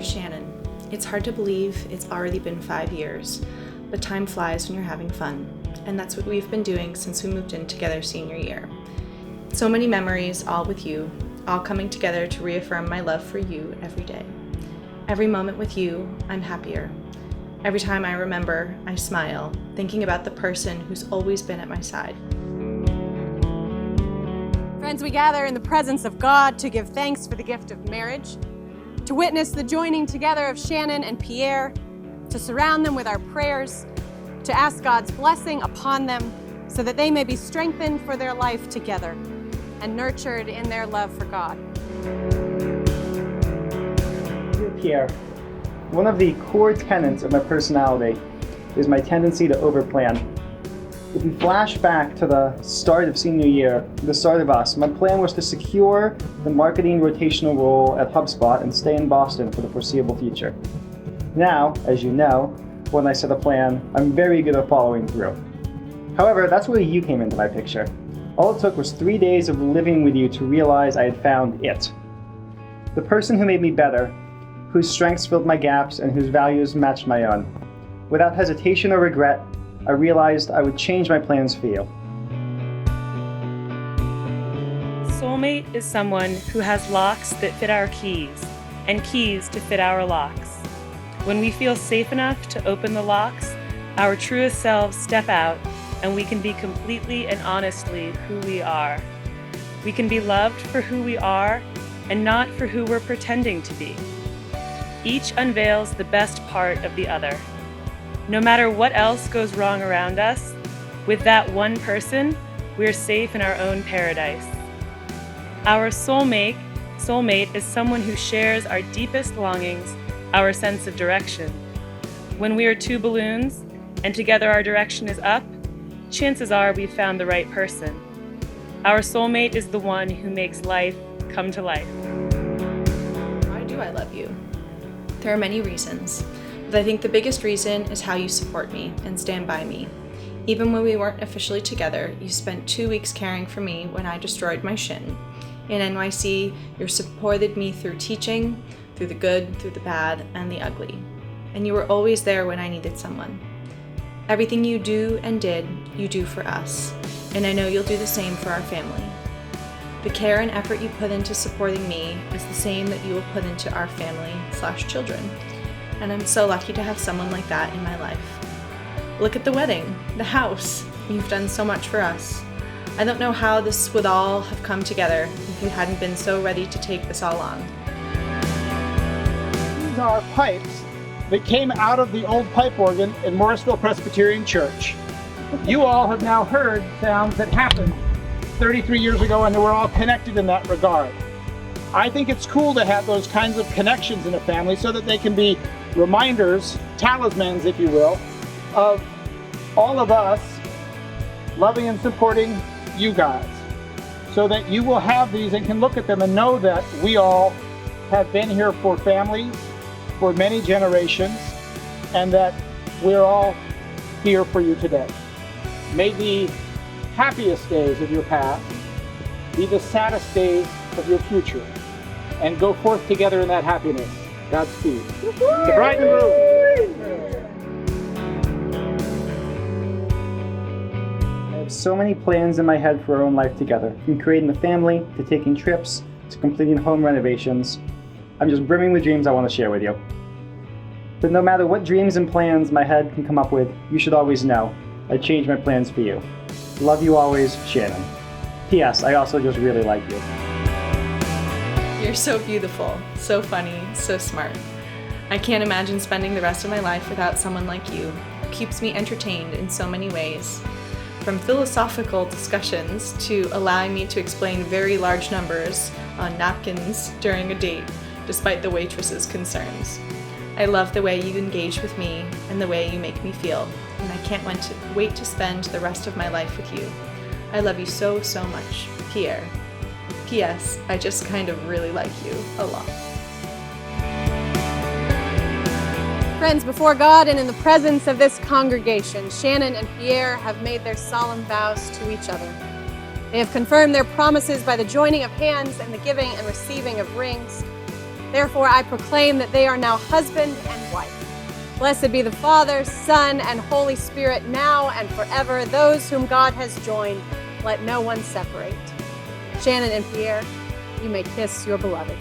Shannon. It's hard to believe it's already been 5 years, but time flies when you're having fun, and that's what we've been doing since we moved in together senior year. So many memories, all with you, all coming together to reaffirm my love for you every day. Every moment with you, I'm happier. Every time I remember, I smile, thinking about the person who's always been at my side. Friends, we gather in the presence of God to give thanks for the gift of marriage, to witness the joining together of Shannon and Pierre, to surround them with our prayers, to ask God's blessing upon them so that they may be strengthened for their life together and nurtured in their love for God. Dear Pierre, one of the core tenets of my personality is my tendency to overplan. If we flash back to the start of senior year, the start of us, my plan was to secure the marketing rotational role at HubSpot and stay in Boston for the foreseeable future. Now, as you know, when I set a plan, I'm very good at following through. However, that's where you came into my picture. All it took was 3 days of living with you to realize I had found it. The person who made me better, whose strengths filled my gaps and whose values matched my own. Without hesitation or regret, I realized I would change my plans for you. Soulmate is someone who has locks that fit our keys and keys to fit our locks. When we feel safe enough to open the locks, our truest selves step out and we can be completely and honestly who we are. We can be loved for who we are and not for who we're pretending to be. Each unveils the best part of the other. No matter what else goes wrong around us, with that one person, we're safe in our own paradise. Our soulmate is someone who shares our deepest longings, our sense of direction. When we are two balloons, and together our direction is up, chances are we've found the right person. Our soulmate is the one who makes life come to life. Why do I love you? There are many reasons. But I think the biggest reason is how you support me and stand by me. Even when we weren't officially together, you spent 2 weeks caring for me when I destroyed my shin. In NYC, you supported me through teaching, through the good, through the bad, and the ugly. And you were always there when I needed someone. Everything you do and did, you do for us. And I know you'll do the same for our family. The care and effort you put into supporting me is the same that you will put into our family/children. And I'm so lucky to have someone like that in my life. Look at the wedding, the house. You've done so much for us. I don't know how this would all have come together if you hadn't been so ready to take this all on. These are pipes that came out of the old pipe organ in Morrisville Presbyterian Church. You all have now heard sounds that happened 33 years ago, and they were all connected in that regard. I think it's cool to have those kinds of connections in a family so that they can be reminders, talismans, if you will, of all of us loving and supporting you guys, so that you will have these and can look at them and know that we all have been here for families for many generations, and that we're all here for you today. May the happiest days of your past be the saddest days of your future, and go forth together in that happiness. Godspeed. The bride and groom. I have so many plans in my head for our own life together, from creating the family, to taking trips, to completing home renovations. I'm just brimming with dreams I want to share with you. But no matter what dreams and plans my head can come up with, you should always know I changed my plans for you. Love you always, Shannon. P.S. I also just really like you. You're so beautiful, so funny, so smart. I can't imagine spending the rest of my life without someone like you, who keeps me entertained in so many ways. From philosophical discussions to allowing me to explain very large numbers on napkins during a date, despite the waitress's concerns. I love the way you engage with me and the way you make me feel, and I can't wait to spend the rest of my life with you. I love you so, so much, Pierre. P.S. I just kind of really like you a lot. Friends, before God and in the presence of this congregation, Shannon and Pierre have made their solemn vows to each other. They have confirmed their promises by the joining of hands and the giving and receiving of rings. Therefore, I proclaim that they are now husband and wife. Blessed be the Father, Son, and Holy Spirit, now and forever. Those whom God has joined, let no one separate. Shannon and Pierre, you may kiss your beloved.